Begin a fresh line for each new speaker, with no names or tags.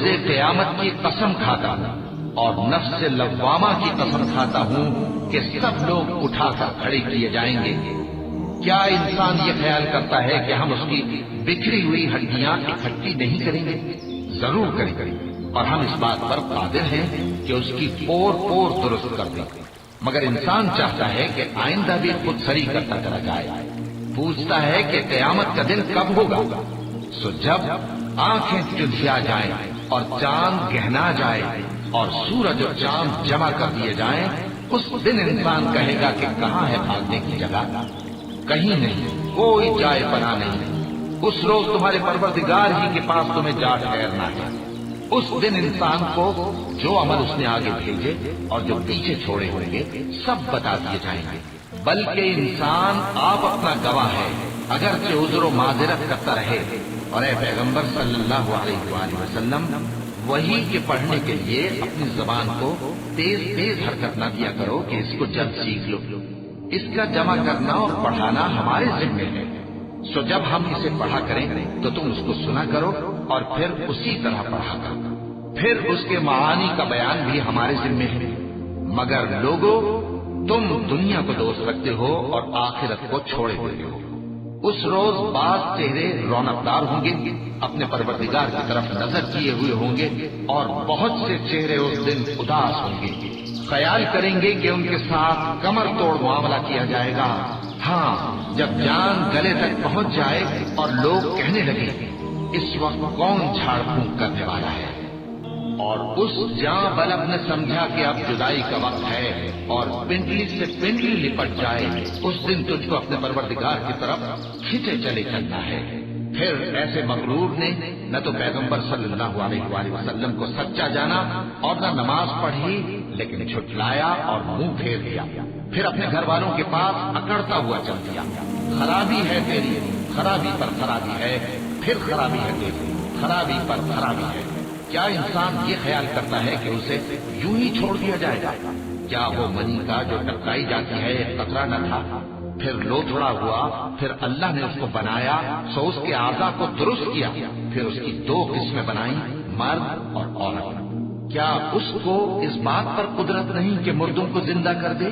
روز قیامت کی قسم کھاتا ہوں اور نفس لوامہ کی قسم کھاتا ہوں کہ سب لوگ اٹھا کر کھڑے کیے جائیں گے۔ کیا انسان یہ خیال کرتا ہے کہ ہم اس کی بکھری ہوئی ہڈیاں اکٹھی نہیں کریں گے؟ ضرور کریں گے، اور ہم اس بات پر قادر ہیں کہ اس کی پور پور درست کر دیں۔ مگر انسان چاہتا ہے کہ آئندہ بھی خود سری کرتا چلا جائے، پوچھتا ہے کہ قیامت کا دن کب ہوگا؟ سو جب آنکھیں چندھیا جائیں اور چاند گہنا جائے اور سورج اور چاند جمع کر دیے جائیں، اس دن انسان کہے گا کہ کہاں ہے بھاگنے کی جگہ؟ کہیں نہیں، کوئی جائے پناہ نہیں۔ اس روز تمہارے پروردگار ہی کے پاس تمہیں جا ٹھہرنا ہے۔ اس دن انسان کو جو عمل اس نے آگے بھیجے اور جو پیچھے چھوڑے ہوں گے سب بتا دیے جائیں گے، بلکہ انسان آپ اپنا گواہ ہے، اگرچہ عذر و معذرت کرتا رہے۔ اور اے پیغمبر صلی اللہ علیہ وآلہ وسلم، وحی کے پڑھنے کے لیے اپنی زبان کو تیز تیز حرکت نہ دیا کرو کہ اس کو جلد سیکھ لو۔ اس کا جمع کرنا اور پڑھانا ہمارے ذمے ہے، سو جب ہم اسے پڑھا کریں تو تم اس کو سنا کرو اور پھر اسی طرح پڑھا کرو۔ پھر اس کے معانی کا بیان بھی ہمارے ذمے ہے۔ مگر لوگوں، تم دنیا کو دوست رکھتے ہو اور آخرت کو چھوڑے ہوئے ہو۔ اس روز بعض چہرے رونقدار ہوں گے، اپنے پروردگار کی طرف نظر کیے ہوئے ہوں گے، اور بہت سے چہرے اس دن اداس ہوں گے، خیال کریں گے کہ ان کے ساتھ کمر توڑ معاملہ کیا جائے گا۔ ہاں، جب جان گلے تک پہنچ جائے اور لوگ کہنے لگے اس وقت کون جھاڑ پھونک کرنے والا ہے، اور اس جاں بلب نے سمجھا کہ اب جدائی کا وقت ہے اور پنڈلی سے پنڈلی لپٹ جائے، اس دن تجھ کو اپنے پروردگار کی طرف کھینچے چلے چلنا ہے۔ پھر ایسے مغرور نے نہ تو پیغمبر صلی اللہ علیہ وآلہ وسلم کو سچا جانا اور نہ نماز پڑھی، لیکن جھٹلایا اور منہ پھیر دیا، پھر اپنے گھر والوں کے پاس اکڑتا ہوا چل دیا۔ خرابی ہے تیری، خرابی پر خرابی ہے، پھر خرابی ہے تیری، خرابی پر خرابی ہے۔ کیا انسان یہ خیال کرتا ہے کہ اسے یوں ہی چھوڑ دیا جائے گا؟ کیا وہ منی کا جو ٹپکائی جاتی ہے ایک قطرہ نہ تھا، پھر لوتھڑا ہوا، پھر اللہ نے اس کو بنایا، سو اس کے اعضاء کو درست کیا، پھر اس کی دو قسمیں بنائیں، مرد اور عورت۔ کیا اس کو اس بات پر قدرت نہیں کہ مردوں کو زندہ کر دے؟